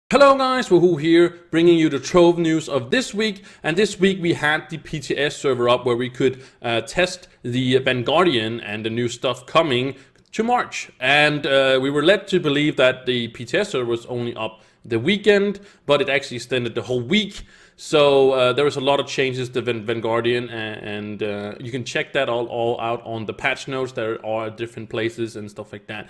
Hello guys, Woohoo here, bringing you the Trove news of this week. And this week we had the PTS server up where we could test the Vanguardian and the new stuff coming to March. And we were led to believe that the PTS server was only up the weekend, but it actually extended the whole week. So there was a lot of changes to Vanguardian, and you can check that all out on the patch notes. There are different places and stuff like that.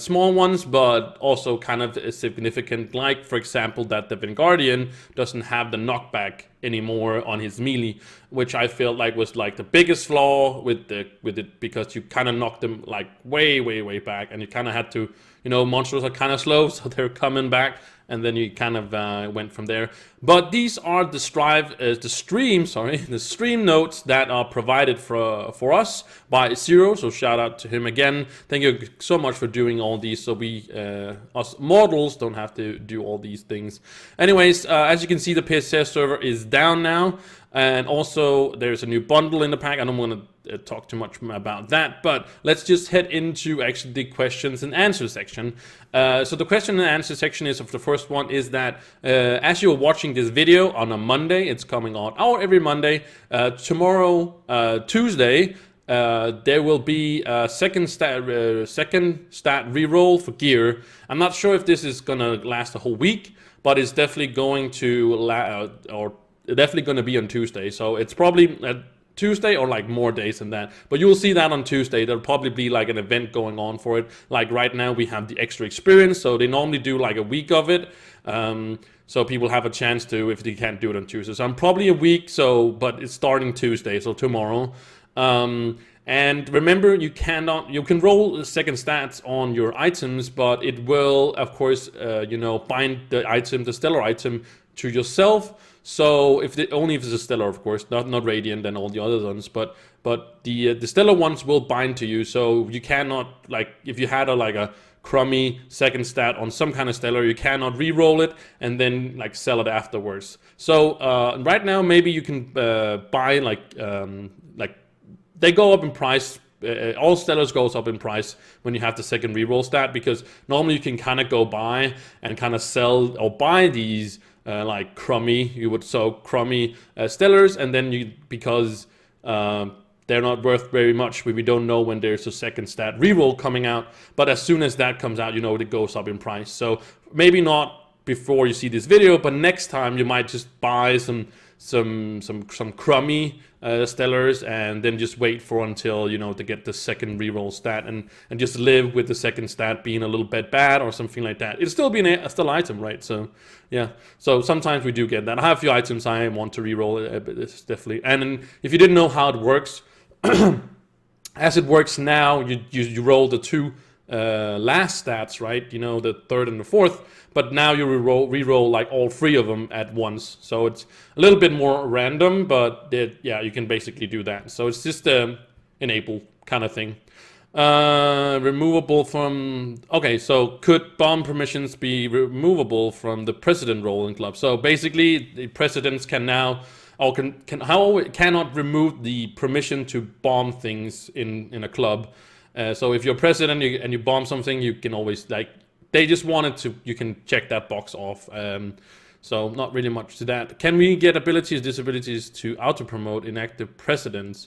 Small ones, but also kind of significant. Like, for example, that the Vanguardian doesn't have the knockback anymore on his melee, which I felt like was like the biggest flaw with it, because you kind of knocked them like way back, and you kind of had to, monsters are kind of slow, so they're coming back, and then you kind of went from there. But these are the stream notes that are provided for us by Zero. So shout out to him again. Thank you so much for doing all these, so we us mortals don't have to do all these things. Anyways, as you can see, the PSS server is down now. And also, there's a new bundle in the pack. I don't want to talk too much about that, but let's just head into actually the questions and answers section. So the question and answer section is, of the first one is that as you're watching this video on a Monday, it's coming out every Monday. Tomorrow, Tuesday, there will be a second stat reroll for gear. I'm not sure if this is gonna last a whole week, but it's definitely going to definitely going to be on Tuesday. So it's probably Tuesday or like more days than that. But you'll see that on Tuesday. There'll probably be like an event going on for it. Like right now we have the extra experience. So they normally do like a week of it. So people have a chance to, if they can't do it on Tuesday. So I'm probably a week, but it's starting Tuesday, so tomorrow. And remember, you can roll second stats on your items, but it will, of course, bind the stellar item to yourself. So only if it's a stellar, of course, not radiant and all the other ones, but the stellar ones will bind to you. So you cannot, like, if you had a crummy second stat on some kind of stellar, you cannot re-roll it and then like sell it afterwards. So right now maybe you can buy like they go up in price. All stellars goes up in price when you have the second reroll stat, because normally you can kind of go buy and kind of sell or buy these like crummy stellars, and then because they're not worth very much, we don't know when there's a second stat reroll coming out, but as soon as that comes out, it goes up in price. So maybe not before you see this video, but next time you might just buy some crummy stellars, and then just wait for until to get the second reroll stat, and just live with the second stat being a little bit bad or something like that. It'll still be a still item, right? So yeah, so sometimes we do get that. I have a few items I want to reroll, but it's definitely. And if you didn't know how it works, as it works now, you roll the two last stats, right? The third and the fourth, but now you re-roll like all three of them at once. So it's a little bit more random, but yeah, you can basically do that. So it's just enable kind of thing. Removable from, okay, so could bomb permissions be removable from the president role in club? So basically the presidents can now, or cannot remove the permission to bomb things in a club. So if you're president and you bomb something, you can always, like, they just wanted to, you can check that box off. So not really much to that. Can we get abilities, disabilities to auto-promote inactive presidents?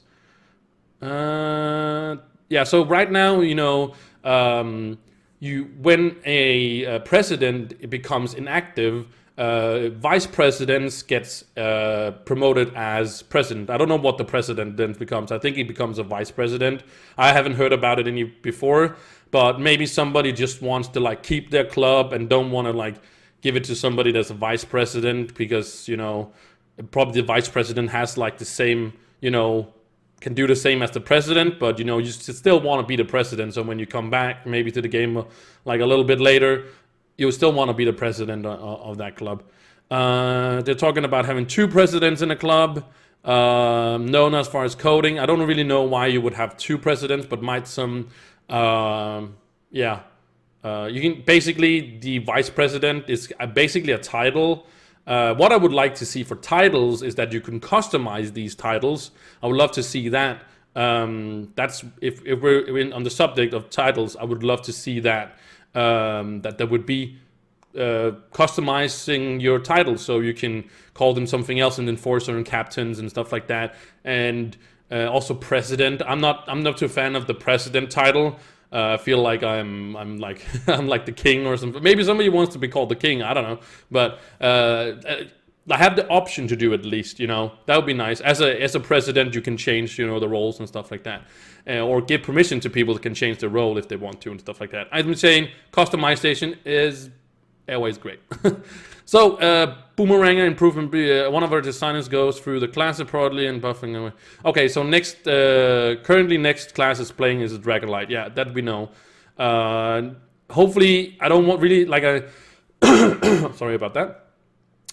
Yeah, so right now, when a president becomes inactive, vice presidents gets promoted as president. I don't know what the president then becomes. I think he becomes a vice president. I haven't heard about it any before, but maybe somebody just wants to like keep their club and don't want to like give it to somebody that's a vice president, because probably the vice president has like the same, can do the same as the president, but you still want to be the president. So when you come back maybe to the game like a little bit later, you still want to be the president of that club. They're talking about having two presidents in a club. Known as far as coding, I don't really know why you would have two presidents, but might some, yeah. You can basically, the vice president is basically a title. What I would like to see for titles is that you can customize these titles. I would love to see that. That's if we're on the subject of titles, I would love to see that. That there would be customizing your titles, so you can call them something else and enforcer and captains and stuff like that. And also president. I'm not too a fan of the president title. I feel like I'm like I'm like the king or something. Maybe somebody wants to be called the king. I don't know, but I have the option to do it at least. You know, that would be nice. As a president, you can change the roles and stuff like that, or give permission to people that can change their role if they want to and stuff like that. I'm saying customization is always great. So, Boomeranger improvement. One of our designers goes through the class broadly and buffing. Okay, so currently next class is playing is a Dragonlight. Yeah, that we know. Hopefully, I don't want really sorry about that.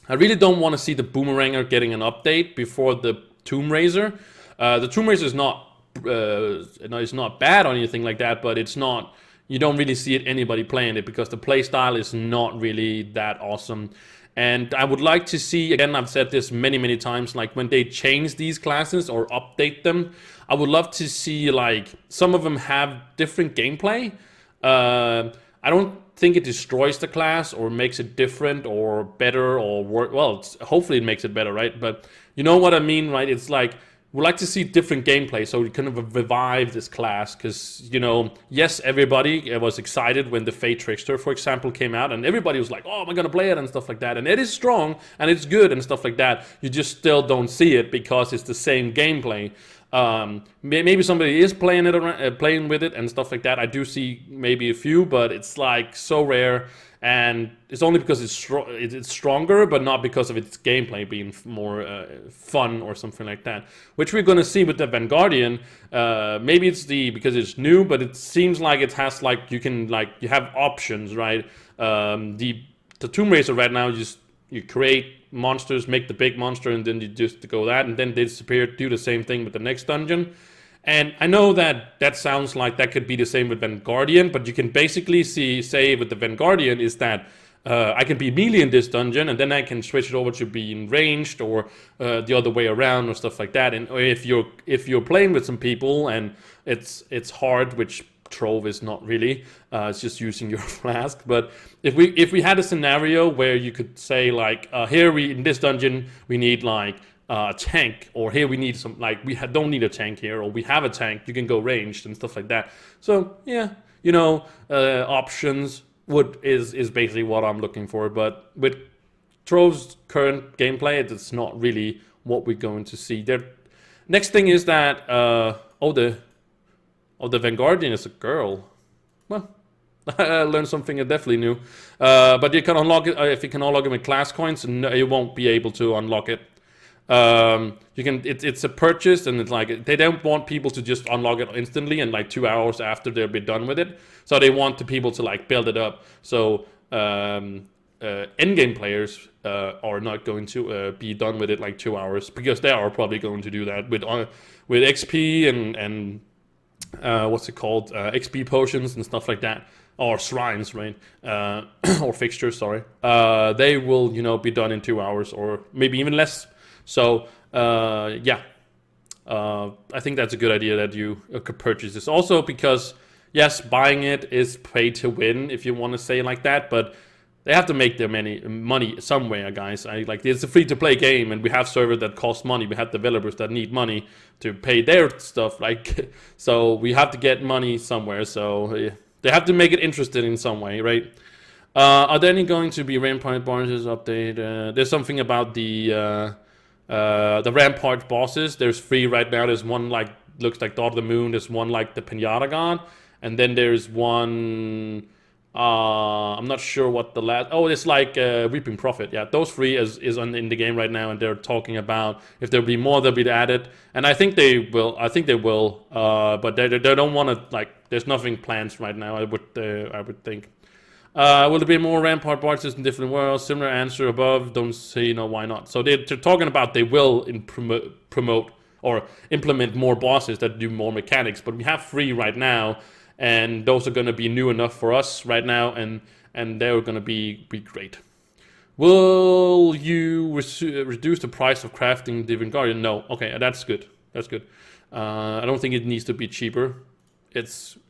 I really don't want to see the Boomeranger getting an update before the Tomb Raiser. The Tomb Raiser is not it's not bad or anything like that, but it's not. You don't really see anybody playing it because the play style is not really that awesome. And I would like to see, again, I've said this many times, like when they change these classes or update them, I would love to see like some of them have different gameplay. I don't think it destroys the class or makes it different or better or worse. Well, hopefully it makes it better, right? But you know what I mean, right? It's like, we'd like to see different gameplay, so we kind of revive this class, because, yes, everybody was excited when the Fate Trickster, for example, came out, and everybody was like, oh, am I gonna play it, and stuff like that, and it is strong, and it's good, and stuff like that. You just still don't see it, because it's the same gameplay. Maybe somebody is playing with it, and stuff like that. I do see maybe a few, but it's like so rare, and it's only because it's stronger, but not because of its gameplay being more fun or something like that. Which we're gonna see with the Vanguardian. Maybe it's because it's new, but it seems like it has you have options, right? The Tomb Raiser right now, you create monsters, make the big monster, and then you just go that, and then they disappear. Do the same thing with the next dungeon. And I know that sounds like that could be the same with Vanguardian, but you can basically say with the Vanguardian is that I can be melee in this dungeon, and then I can switch it over to being ranged, or the other way around, or stuff like that. And if you're playing with some people and it's hard, which Trove is not really, it's just using your flask. But if we had a scenario where you could say like, here in this dungeon we need like a tank, or here we need some, like, don't need a tank here, or we have a tank, you can go ranged and stuff like that. So yeah, options is basically what I'm looking for. But with Trove's current gameplay, it's not really what we're going to see. Next thing is that the Vanguardian is a girl. Well, I learned something definitely new. But you can unlock it if you can unlock it with class coins. No, you won't be able to unlock it. It's a purchase, and it's like they don't want people to just unlock it instantly and like 2 hours after they'll be done with it. So they want the people to like build it up. So endgame players are not going to be done with it like 2 hours, because they are probably going to do that with XP and what's it called, XP potions and stuff like that, or shrines, right? Or fixtures, sorry. They will be done in 2 hours, or maybe even less. So yeah, I think that's a good idea that you could purchase this. Also because, yes, buying it is pay to win, if you want to say it like that, but they have to make their money somewhere, guys. It's a free-to-play game, and we have servers that cost money. We have developers that need money to pay their stuff, so we have to get money somewhere. So they have to make it interesting in some way, right? Are there any going to be Rampart bosses update? There's something about the Rampart bosses. There's 3 right now. There's one looks like Daughter of the Moon. There's one like the Pinata God, and then there's one. I'm not sure what the last. Oh, it's like Reaping Prophet. Yeah, those 3 is in the game right now, and they're talking about if there'll be more, they'll be added, and I think they will. But they don't want to There's nothing planned right now. I would think. Will there be more Rampart bosses in different worlds? Similar answer above. Don't say no. Why not? So they're talking about they will promote or implement more bosses that do more mechanics. But we have 3 right now, and those are going to be new enough for us right now, and they're going to be great. Will you reduce the price of crafting the Vanguardian? No. Okay, that's good. That's good. I don't think it needs to be cheaper.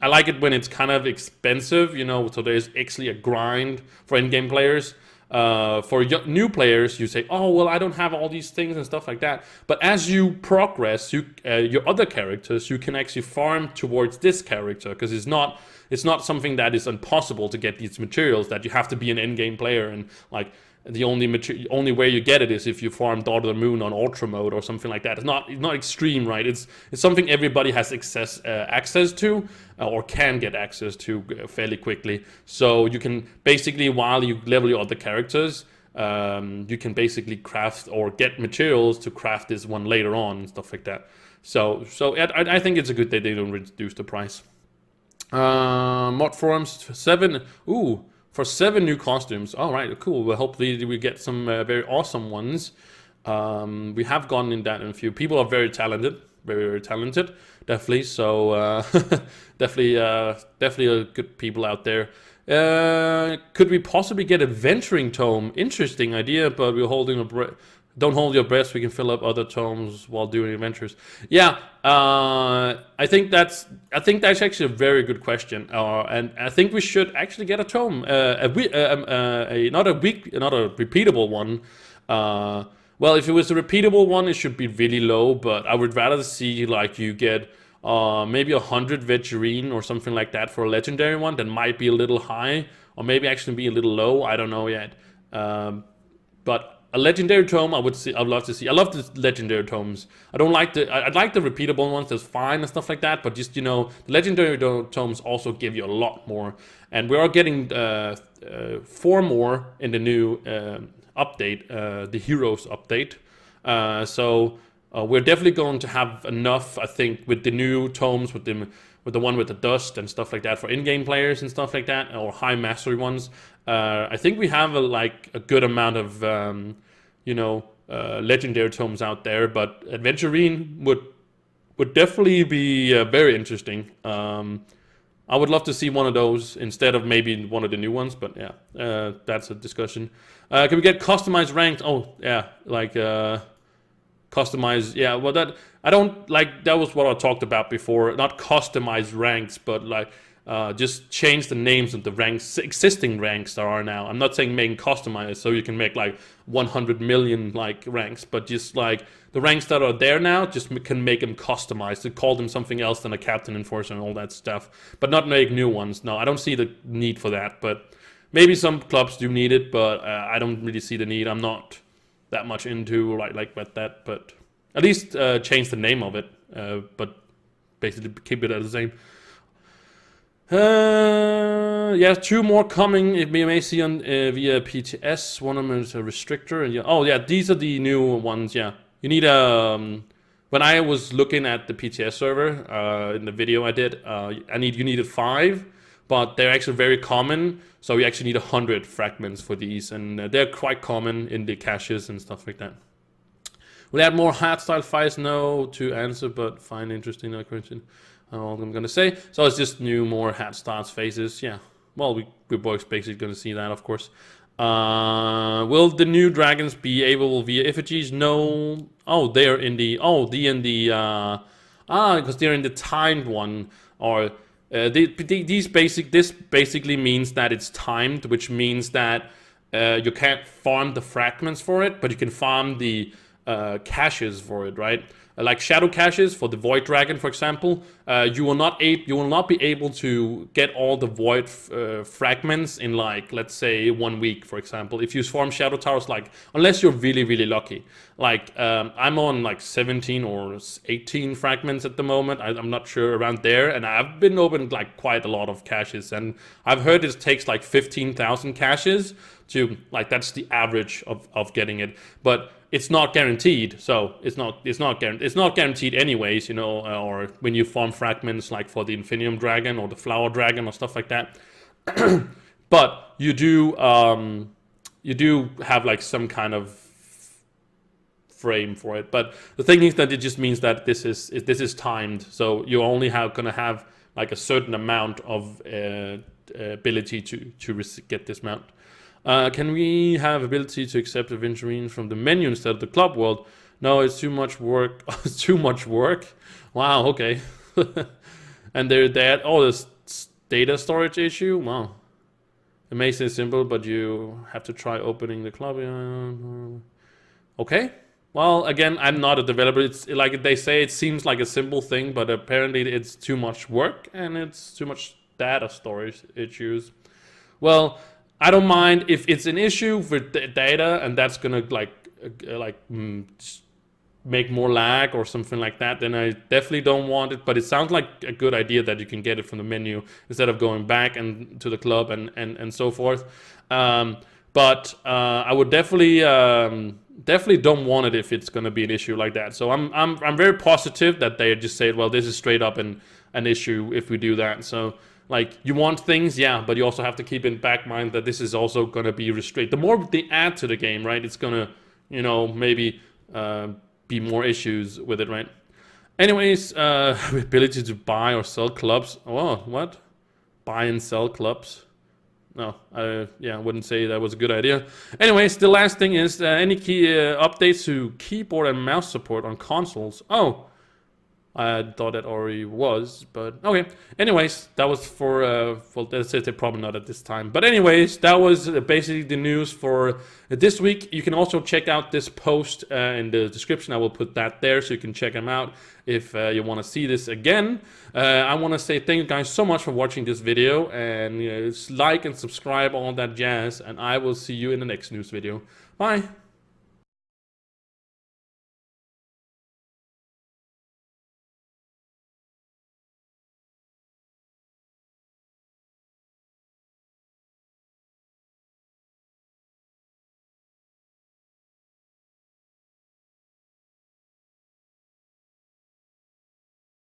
I like it when it's kind of expensive, you know. So there's actually a grind for in-game players. For new players, you say, "Oh well, I don't have all these things and stuff like that." But as you progress, your other characters, you can actually farm towards this character because it's not something that is impossible to get these materials. That you have to be an in-game player and like. The only way you get it is if you farm Daughter of the Moon on Ultra mode or something like that. It's not extreme, right? It's something everybody has access to or can get access to fairly quickly. So you can basically, while you level your other characters, you can basically craft or get materials to craft this one later on and stuff like that. So I think it's a good that they don't reduce the price. Mod forums 7. Ooh. For 7 new costumes. All right, cool. Well, hopefully we get some very awesome ones. We have gone in that in a few. People are very talented, very talented, definitely. So definitely good people out there. Could we possibly get a venturing tome? Interesting idea, but we're holding a breath. Don't hold your breath. We can fill up other tomes while doing adventures. Yeah, I think that's actually a very good question, and I think we should actually get a tome, not a repeatable one. Well, if it was a repeatable one, it should be really low. But I would rather see like you get maybe 100 Vegerine or something like that for a legendary one. That might be a little high, or maybe actually be a little low. I don't know yet. But a legendary tome, I'd love to see. I love the legendary tomes. I'd like the repeatable ones. That's fine and stuff like that. But just the legendary tomes also give you a lot more. And we are getting 4 more in the new update, the Heroes update. So we're definitely going to have enough, I think, with the new tomes, with the one with the dust and stuff like that for in-game players and stuff like that, or high mastery ones. I think we have a good amount of legendary tomes out there, but Adventurine would definitely be very interesting. I would love to see one of those instead of maybe one of the new ones, but yeah, that's a discussion. Can we get customized ranked? Oh yeah, like customized. Yeah, well that I don't like. That was what I talked about before. Not customized ranks, but like just change the names of the ranks, existing ranks there are now. I'm not saying making customized, so you can make like 100 million like ranks, but just like the ranks that are there now, just can make them customized to call them something else than a captain, enforcer, and all that stuff. But not make new ones. No, I don't see the need for that. But maybe some clubs do need it, but I don't really see the need. I'm not that much into like that. But at least change the name of it. But basically keep it as the same. Yeah, 2 more coming. We may see on via PTS. One of them is a restrictor, and oh yeah, these are the new ones. Yeah, you need when I was looking at the PTS server in the video I did, you needed 5, but they're actually very common. So you actually need 100 fragments for these, and they're quite common in the caches and stuff like that. Will add more hardstyle fights? No to answer, but find interesting question. All I'm gonna say. So it's just more hat starts phases. Yeah. Well, we're both basically gonna see that, of course. Will the new dragons be able via effigies? No. Oh, they're in the because they're in the timed one. Or this basically means that it's timed, which means that you can't farm the fragments for it, but you can farm the caches for it, right? Like shadow caches for the void dragon, for example, you will not be able to get all the void fragments in, like, let's say 1 week, for example, if you farm shadow towers, like, unless you're really lucky. Like I'm on like 17 or 18 fragments at the moment. I'm not sure, around there, and I've been opened like quite a lot of caches, and I've heard it takes like 15,000 caches to, like, that's the average of getting it, but it's not guaranteed. So it's not guaranteed anyways, or when you farm fragments like for the Infinium Dragon or the Flower Dragon or stuff like that. But you do have like some kind of frame for it. But the thing is that it just means that this is timed, so you only gonna have like a certain amount of ability to get this mount. Can we have ability to accept Aventurine from the menu instead of the club world? No, it's too much work. It's too much work. Wow, okay. And they had all this data storage issue. Wow. It makes it simple, but you have to try opening the club. Okay. Well, again, I'm not a developer. It's like they say, it seems like a simple thing, but apparently it's too much work and it's too much data storage issues. Well, I don't mind if it's an issue with data and that's gonna make more lag or something like that, then I definitely don't want it. But it sounds like a good idea that you can get it from the menu instead of going back and to the club and so forth. But I would definitely don't want it if it's going to be an issue like that. So I'm very positive that they just said, well, this is straight up an issue if we do that. So like, you want things, yeah, but you also have to keep in back mind that this is also going to be restricted. The more they add to the game, right, it's going to, you know, maybe be more issues with it, right? Anyways, ability to buy or sell clubs. Oh, what? Buy and sell clubs? No, I wouldn't say that was a good idea. Anyways, the last thing is any key updates to keyboard and mouse support on consoles. Oh, I thought that already was, but okay. Anyways, that was for, well, that's it, probably not at this time. But anyways, that was basically the news for this week. You can also check out this post in the description. I will put that there so you can check them out if you want to see this again. I want to say thank you guys so much for watching this video, and like and subscribe, all that jazz, and I will see you in the next news video. Bye!